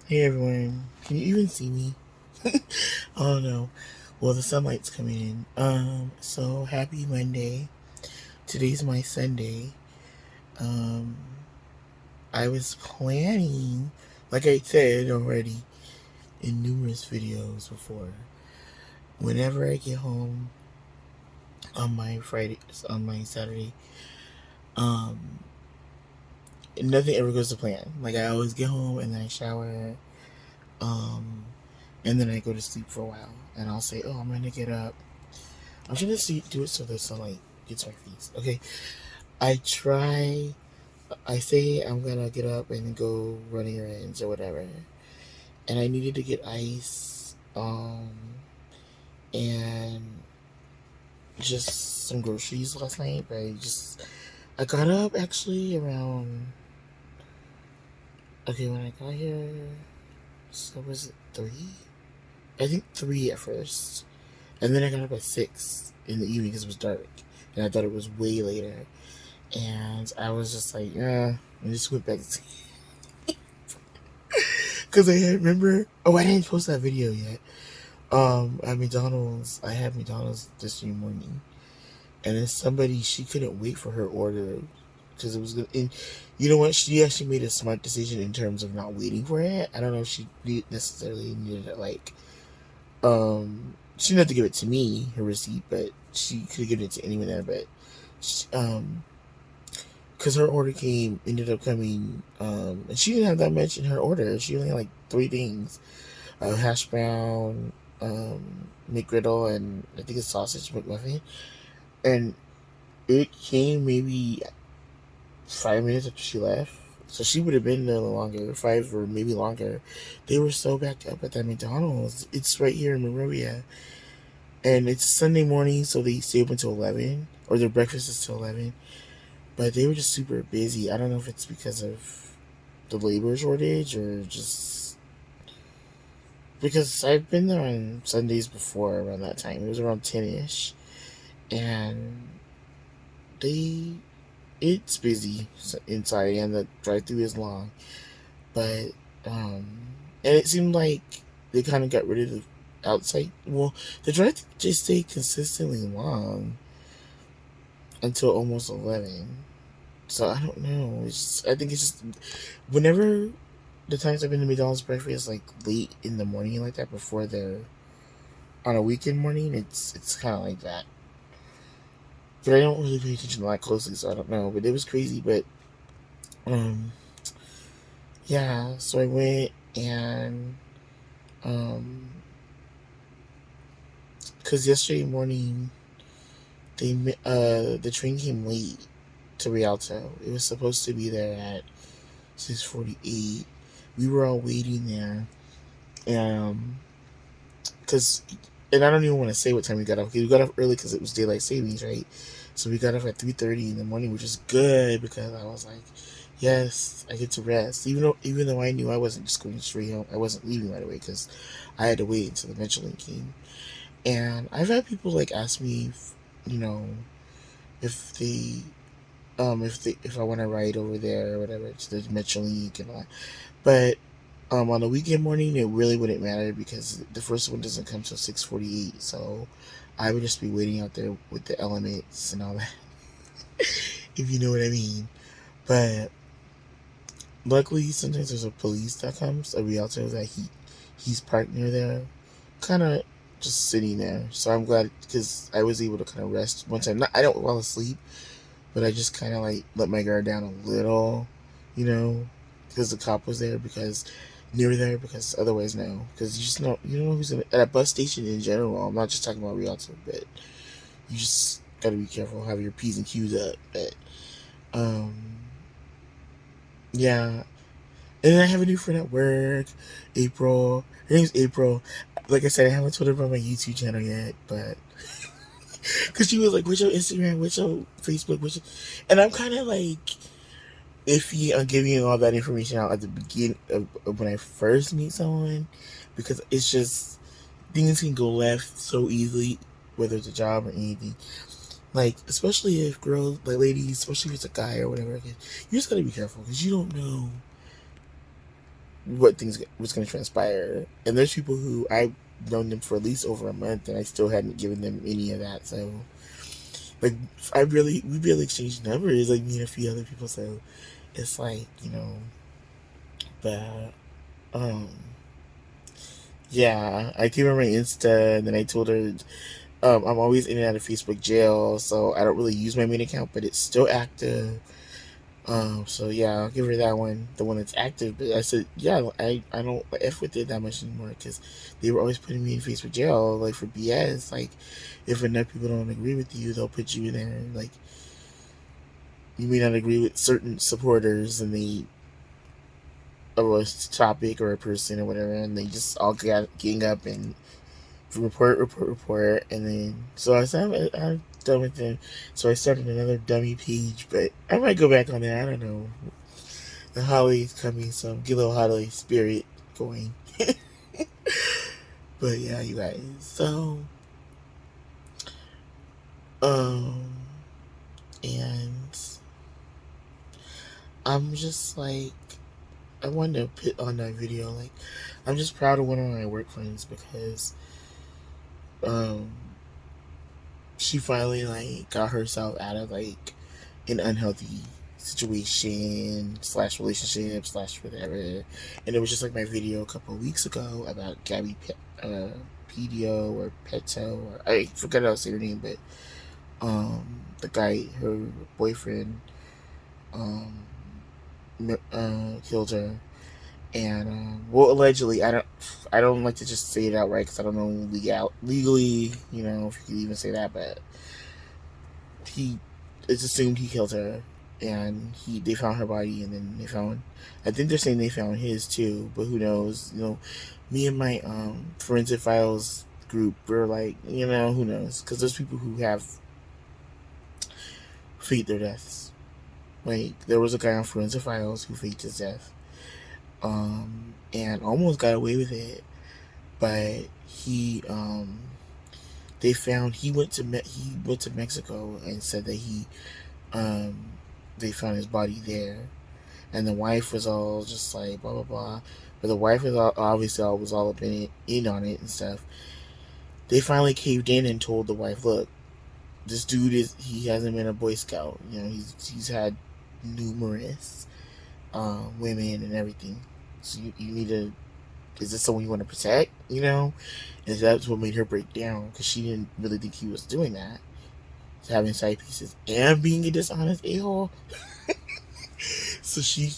Hey everyone, can you even see me? I don't know. Well, the sunlight's coming in. So happy Monday. Today's my Sunday. Um, I was planning, like I said already in numerous videos before, whenever I get home on my Saturday, um, nothing ever goes to plan. Like I always get home and then I shower, um, and then I go to sleep for a while, and I'll say, "Oh, I'm gonna get up." I'm trying to do it so the sunlight gets my face. Okay, I try. I say I'm gonna get up and go running errands or whatever, and I needed to get ice, and just some groceries last night. But I got up actually around. Okay, when I got here, so was it 3? I think 3 at first, and then I got up at 6 in the evening because it was dark, and I thought it was way later. And I was just like, yeah, I just went back to sleep. Because I remember, oh, I didn't post that video yet. At McDonald's, I had McDonald's this morning, and then somebody, she couldn't wait for her order because it was good. And you know what? She actually made a smart decision in terms of not waiting for it. I don't know if she necessarily needed it, like, she didn't have to give it to me, her receipt, but she could have given it to anyone there, but, she, because her order ended up coming, and she didn't have that much in her order. She only had like 3 things: a hash brown, McGriddle, and I think a sausage McMuffin. And it came maybe 5 minutes after she left, so she would have been there longer, 5 or maybe longer. They were so backed up at that McDonald's. It's right here in Monrovia, and it's Sunday morning, so they stay open till 11, or their breakfast is till 11. But they were just super busy. I don't know if it's because of the labor shortage or just because I've been there on Sundays before around that time. It was around 10ish, and they it's busy inside, and the drive-through is long. But and it seemed like they kind of got rid of the outside. Well, the drive-through just stayed consistently long until almost 11. So I don't know. I think it's just whenever the times I've been to McDonald's breakfast like late in the morning like that before they're on a weekend morning, it's kind of like that. But I don't really pay attention to that closely, so I don't know. But it was crazy. But um, yeah. So I went and because yesterday morning the train came late to Rialto. It was supposed to be there at 6:48. We were all waiting there, because and I don't even want to say what time we got off. Okay, we got off early because it was daylight savings, right? So we got off at 3:30 in the morning, which is good because I was like, yes, I get to rest. Even though I knew I wasn't just going straight home, I wasn't leaving right away because I had to wait until the Michelin came. And I've had people like ask me, you know, if they if I want to ride over there or whatever to the Michelin and all that. But on the weekend morning, it really wouldn't matter because the first one doesn't come till 6:48. So I would just be waiting out there with the elements and all that, if you know what I mean. But luckily, sometimes there's a police that comes, a realtor that he's parked near there, kind of just sitting there. So I'm glad because I was able to kind of rest one time. I don't fall asleep, but I just kind of like let my guard down a little, you know, because the cop was there because near there because otherwise no, because you don't know who's at a bus station in general. I'm not just talking about Rialto, but you just gotta be careful, have your P's and Q's up. But um, yeah, and then I have a new friend at work, April. Her name's April. Like I said, I haven't told her about my YouTube channel yet, but because she was like, "What's your Instagram? What's your Facebook? And I'm kind of like iffy on giving all that information out at the beginning of when I first meet someone, because it's just things can go left so easily, whether it's a job or anything. Like, especially if girls, like ladies, especially if it's a guy or whatever, you just gotta be careful because you don't know what things was going to transpire. And there's people who I've known them for at least over a month, and I still hadn't given them any of that. So, like, we barely exchanged numbers, like me and a few other people. So it's like, but um, yeah, I gave her my Insta, and then I told her, I'm always in and out of Facebook jail, so I don't really use my main account, but it's still active. So yeah, I'll give her that one, the one that's active. But I said, yeah, I don't f with it that much anymore because they were always putting me in Facebook jail, like for BS. Like, if enough people don't agree with you, they'll put you in there. Like, you may not agree with certain supporters, and they of a topic or a person or whatever, and they just all gang up and report, and then so I said I'm done with them. So I started another dummy page, but I might go back on there. I don't know. The holiday's coming, so get a little holiday spirit going. But yeah, you guys. So, and I'm just like, I wanted to put on that video. Like, I'm just proud of one of my work friends because, um, she finally like got herself out of like an unhealthy situation slash relationship slash whatever, and it was just like my video a couple of weeks ago about Gabby Pedio or Peto, or I forgot how to say her name, but the guy, her boyfriend, um killed her, and well, allegedly, I don't like to just say it outright because I don't know legally, if you could even say that, but he it's assumed he killed her, and they found her body, and then I think they're saying they found his too, but who knows? Me and my forensic files group were like, who knows? Because there's people who have faked their deaths. Like, there was a guy on forensic files who faked his death, and almost got away with it, but they found he went to Mexico and said that they found his body there, and the wife was all just like blah blah blah, but the wife was obviously all up in on it and stuff. They finally caved in and told the wife, look, this dude he hasn't been a Boy Scout, he's had numerous women and everything, so you need to, is this someone you want to protect, and that's what made her break down, because she didn't really think he was doing that, having side pieces and being a dishonest a-hole. So she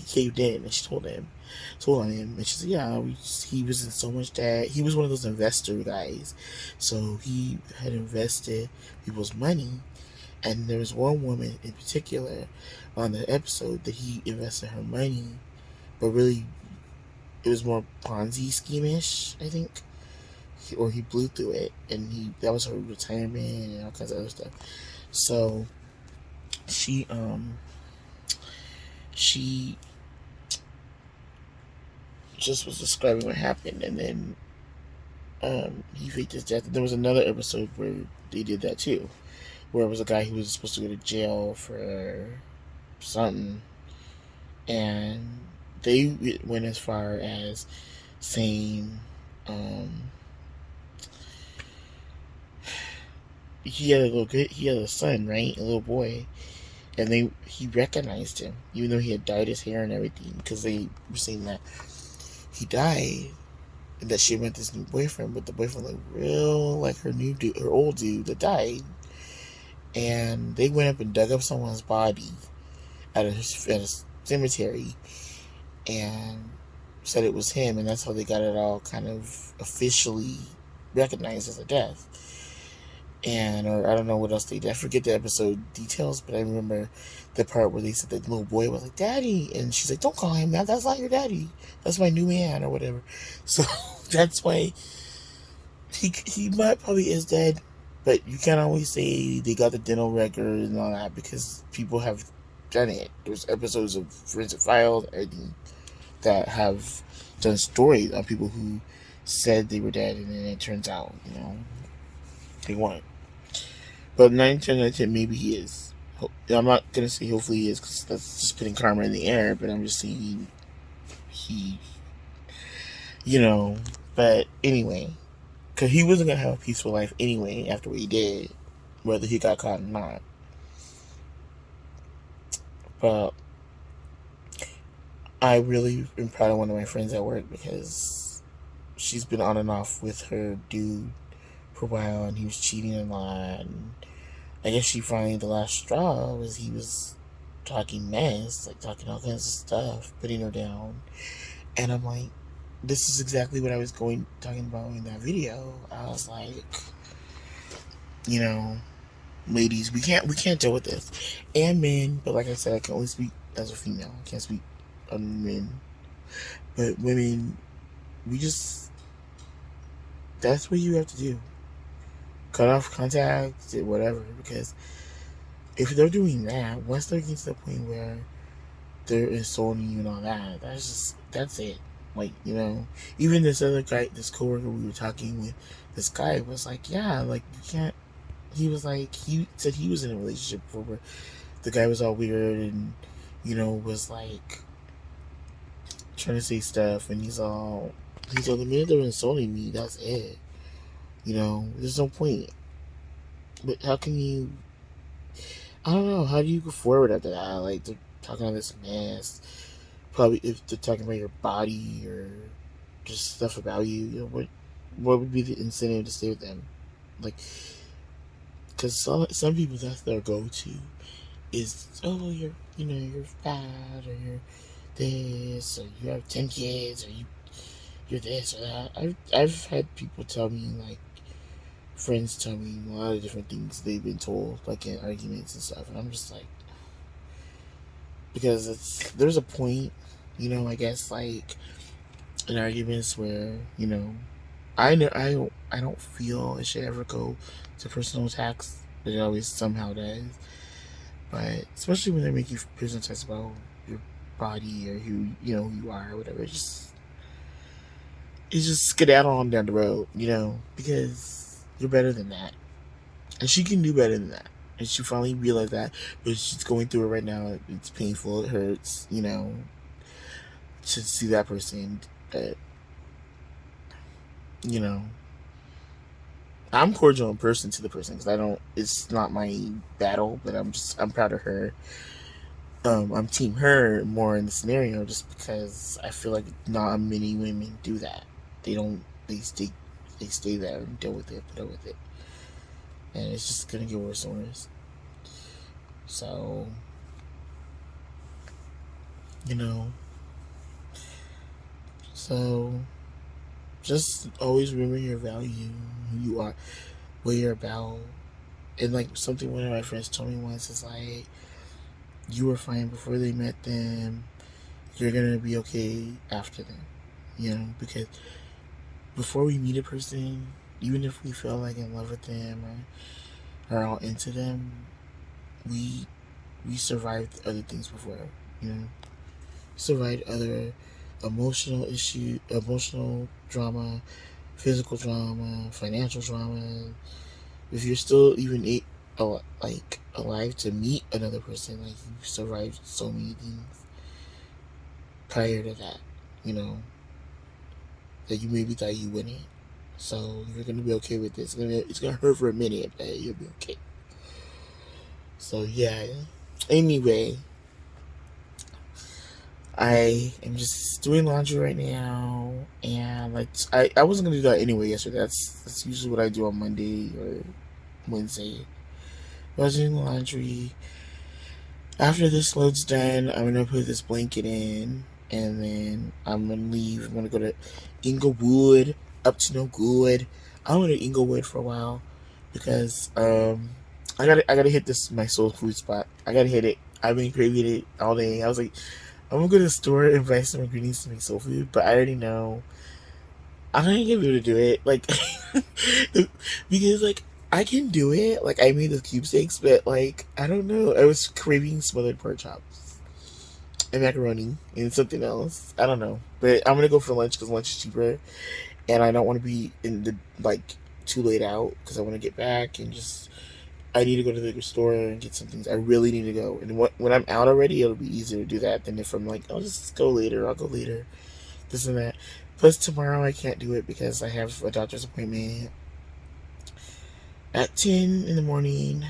caved in and she told on him, and she said, yeah, he was in so much debt. He was one of those investor guys, so he had invested people's money, and there was one woman in particular on the episode that he invested her money, but really it was more Ponzi scheme-ish, I think, or he blew through it, and that was her retirement and all kinds of other stuff. So she just was describing what happened, and then he faked his death. And there was another episode where they did that too, where it was a guy who was supposed to go to jail for something, and they went as far as saying he had a son, right, a little boy, and he recognized him even though he had dyed his hair and everything, because they were saying that he died and that she met this new boyfriend, but the boyfriend looked real like her old dude that died, and they went up and dug up someone's body at a cemetery and said it was him, and that's how they got it all kind of officially recognized as a death. And or I don't know what else they did. I forget the episode details, but I remember the part where they said that the little boy was like, "Daddy," and she's like, "Don't call him that. That's not your daddy. That's my new man," or whatever. So that's why he might probably is dead, but you can't always say they got the dental record and all that, because people have done it. There's episodes of Forensic Files that have done stories on people who said they were dead, and then it turns out, they weren't. But 9 10 out of 10, maybe he is. I'm not going to say hopefully he is, because that's just putting karma in the air, but I'm just saying he you know. But anyway, because he wasn't gonna have a peaceful life anyway after what he did, whether he got caught or not. But I really am proud of one of my friends at work because she's been on and off with her dude for a while, and he was cheating a lot. And I guess she finally, the last straw was he was talking mess, like talking all kinds of stuff, putting her down. And I'm like, this is exactly what I was talking about in that video. I was like, you know, ladies, we can't deal with this, and men. But like I said, I can only speak as a female. I can't speak on men. But women, we just that's what you have to do. Cut off contact, whatever. Because if they're doing that, once they're getting to the point where they're insulting you and all that, that's it. Like, even this other guy, this coworker we were talking with, this guy was like, yeah, like you can't. He was like, he said he was in a relationship before where the guy was all weird and was like trying to say stuff, and he's all the minute they're insulting me, that's it. There's no point. But how can you? I don't know. How do you go forward after that? Like they're talking all this mess. Probably if they're talking about your body or just stuff about you, what would be the incentive to stay with them? Like, because some people, that's their go-to is, oh, you're fat, or you're this, or you have 10 kids, or you're this or that. I've had people tell me, like, friends tell me a lot of different things they've been told, like in arguments and stuff, and I'm just like, because there's a point, I guess, like in arguments where I don't feel it should ever go to personal attacks, but it always somehow does. But especially when they make you personal attacks about your body or who you are or whatever, it's just skedaddle on down the road, because you're better than that, and she can do better than that. And she finally realized that, but she's going through it right now. It's painful. It hurts, to see that person. But I'm cordial in person to the person because I don't. It's not my battle, but I'm proud of her. I'm team her more in the scenario just because I feel like not many women do that. They don't. They stay there and deal with it, put up with it, and it's just gonna get worse and worse. So, you know, so just always remember your value, who you are, what you're about. And like something one of my friends told me once is like, you were fine before they met them, you're gonna be okay after them. Because before we meet a person, even if we feel like in love with them or are all into them, we survived other things before. Survived other emotional drama, physical drama, financial drama. If you're still even like alive to meet another person, like you survived so many things prior to that, that you maybe thought you wouldn't. So you're gonna be okay with this. It's gonna hurt for a minute, but you'll be okay. So yeah. Anyway, I am just doing laundry right now, and like I wasn't gonna do that anyway yesterday. That's usually what I do on Monday or Wednesday. I was doing laundry. After this load's done, I'm gonna put this blanket in, and then I'm gonna leave. I'm gonna go to Inglewood, up to no good. I went to Inglewood for a while because I gotta hit this my soul food spot. I gotta hit it. I've been craving it all day. I was like, I'm gonna go to the store and buy some ingredients to make soul food, but I already know I'm not gonna be able to do it. Like, because like I can do it. Like I made the cube steaks, but like I don't know. I was craving smothered pork chops and macaroni and something else. I don't know, but I'm gonna go for lunch because lunch is cheaper, and I don't want to be in the like too late out because I want to get back and just. I need to go to the store and get some things. I really need to go. And when I'm out already, it'll be easier to do that than if I'm like, I'll just go later. I'll go later. this and that. Plus tomorrow I can't do it because I have a doctor's appointment at 10 in the morning.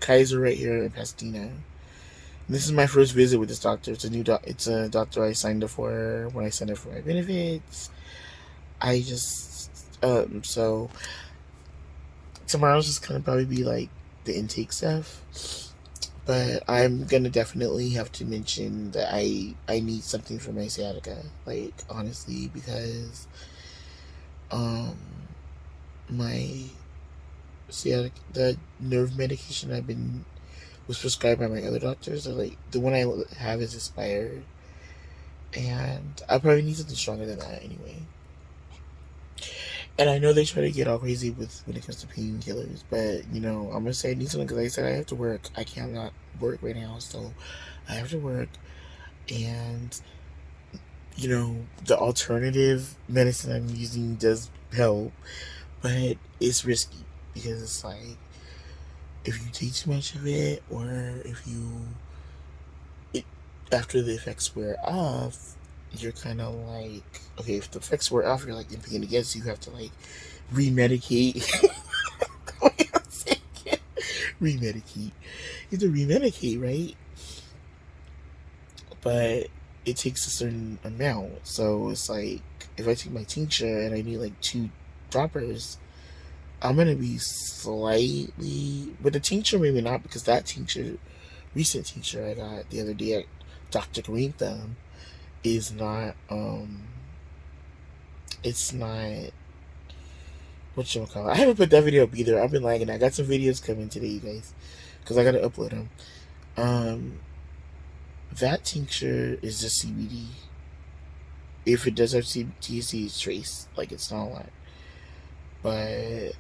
Kaiser right here in Pasadena. This is my first visit with this doctor. It's a new it's a doctor I signed up for when I signed up for my benefits. I just so tomorrow's just gonna probably be like the intake stuff. But I'm gonna definitely have to mention that I need something for my sciatica. Like honestly, because um my sciatica, the nerve medication I've been was prescribed by my other doctors. Or like the one I have is expired, and I probably need something stronger than that anyway. And I know they try to get all crazy with when it comes to painkillers, but I'm gonna say I need something because like I said I have to work. I cannot work right now, so I have to work. And the alternative medicine I'm using does help, but it's risky because it's like if you take too much of it, or if it, after the effects wear off, you're kind of like, okay, if the effects wear off, you're like in pain again, so you have to like remedicate. Remedicate. You have to remedicate, right? But it takes a certain amount, so it's like if I take my tincture and I need like 2 droppers, I'm gonna be slightly, but the tincture maybe not, because that tincture, recent tincture I got the other day at Dr. Green Thumb, is not it's not what you call it. I haven't put that video up either. I've been lagging. I got some videos coming today, you guys, because I gotta upload them. That tincture is just CBD. If it does have THC, it's trace. Like it's not a lot, but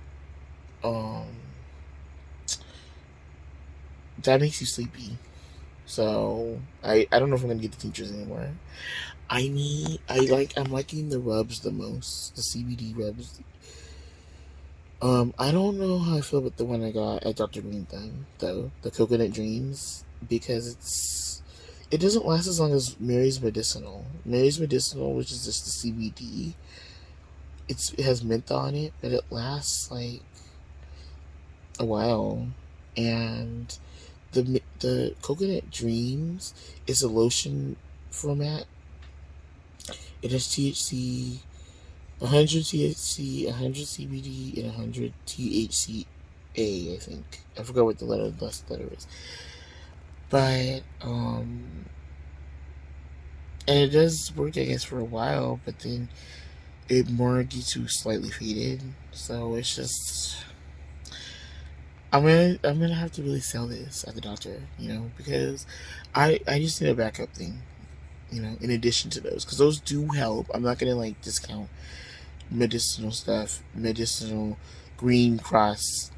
that makes you sleepy. So I don't know if I'm gonna get the tinctures anymore. I'm liking the rubs the most, the CBD rubs. I don't know how I feel about the one I got at Dr. Green Thumb though, the Coconut Dreams, because it doesn't last as long as Mary's Medicinal. Mary's Medicinal, which is just the CBD, it has menthol on it, but it lasts like a while. And the Coconut Dreams is a lotion format. It has THC, 100 THC, 100 CBD, and 100 THCA, I think. I forgot what the last letter is. But, and it does work, I guess, for a while, but then it more gets you slightly faded. So it's just, I'm gonna have to really sell this at the doctor, because I just need a backup thing, in addition to those, because those do help. I'm not gonna like discount medicinal stuff, medicinal green cross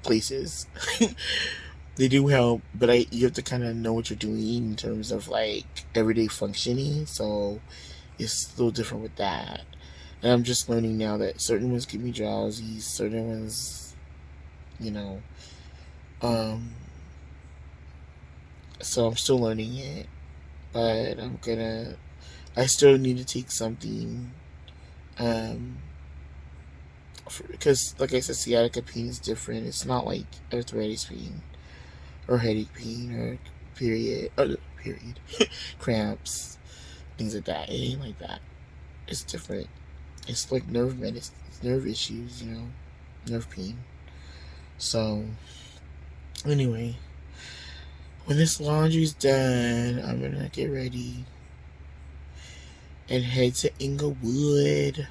places. They do help, but you have to kind of know what you're doing in terms of like everyday functioning. So it's a little different with that. And I'm just learning now that certain ones keep me drowsy, certain ones, you know, um, so I'm still learning it, but I still need to take something, um, because like I said, sciatica pain is different. It's not like arthritis pain or headache pain or period, cramps, things like that. It ain't like that. It's different. It's like nerve medicine, nerve issues, nerve pain. So anyway, when this laundry's done, I'm gonna get ready and head to Inglewood,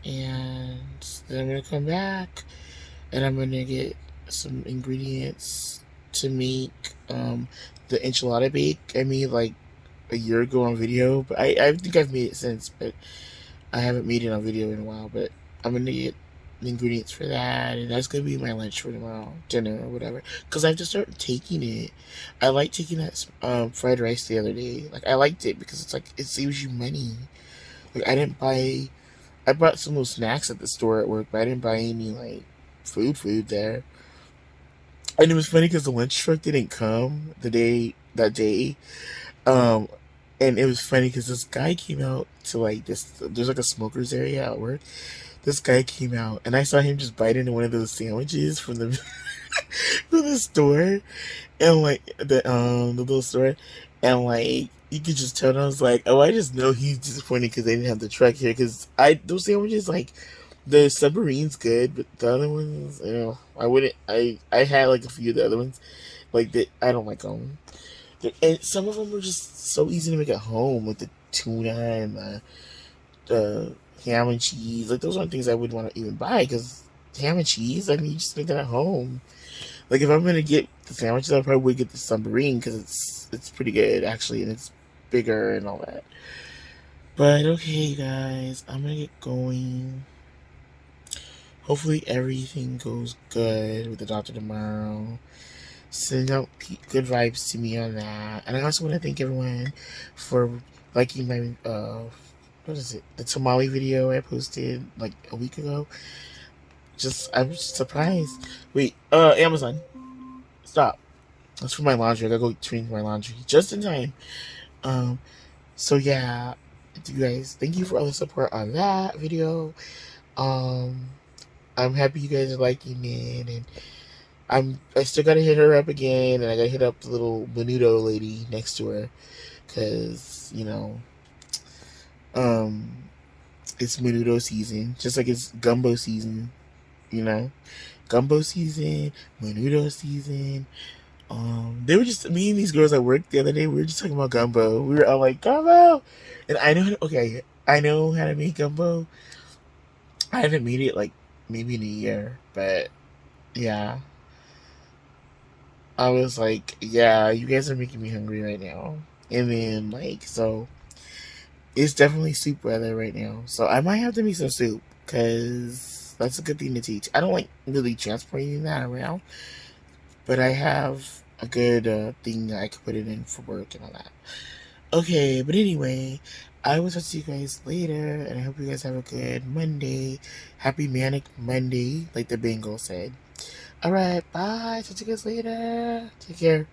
and then I'm gonna come back and I'm gonna get some ingredients to make the enchilada bake I made like a year ago on video, but I think I've made it since, but I haven't made it on video in a while. But I'm gonna get the ingredients for that, and that's gonna be my lunch for tomorrow, dinner or whatever, because I have to start taking it. I like taking that fried rice the other day. Like I liked it because it's like it saves you money. Like I bought some little snacks at the store at work, but I didn't buy any like food there. And it was funny because the lunch truck didn't come that day. Um, And it was funny because this guy came out to like this. There's like a smokers area at work. This guy came out, and I saw him just bite into one of those sandwiches from the from the store, and like the little store, and like you could just tell. And I was like, oh, I just know he's disappointed because they didn't have the truck here. Because I those sandwiches like the submarine's good, but the other ones, I wouldn't. I had like a few of the other ones, like that. I don't like them. And some of them are just so easy to make at home, like the tuna and the ham and cheese. Like those aren't things I would want to even buy because ham and cheese. I mean, you just make that at home. Like if I'm gonna get the sandwiches, I probably would get the submarine because it's pretty good actually, and it's bigger and all that. But okay, guys, I'm gonna get going. Hopefully everything goes good with the doctor tomorrow. Send out good vibes to me on that. And I also want to thank everyone for liking my what is it? The tamale video I posted like a week ago. I'm just surprised. Wait, Amazon. Stop. That's for my laundry. I gotta go change my laundry just in time. Um so yeah, you guys, thank you for all the support on that video. Um I'm happy you guys are liking it, and I still gotta hit her up again, and I gotta hit up the little menudo lady next to her, cause it's menudo season, just like it's gumbo season, gumbo season, menudo season. They were just me and these girls at work the other day. We were just talking about gumbo. We were all like gumbo, and I know how to make gumbo. I haven't made it like maybe in a year, but yeah. I was like, yeah, you guys are making me hungry right now. And then, like, so it's definitely soup weather right now. So I might have to make some soup because that's a good thing to teach. I don't like really transporting that around, but I have a good thing that I could put it in for work and all that. Okay, but anyway, I will talk to you guys later, and I hope you guys have a good Monday. Happy Manic Monday, like the Bengal said. Alright, bye. Talk to you guys later. Take care.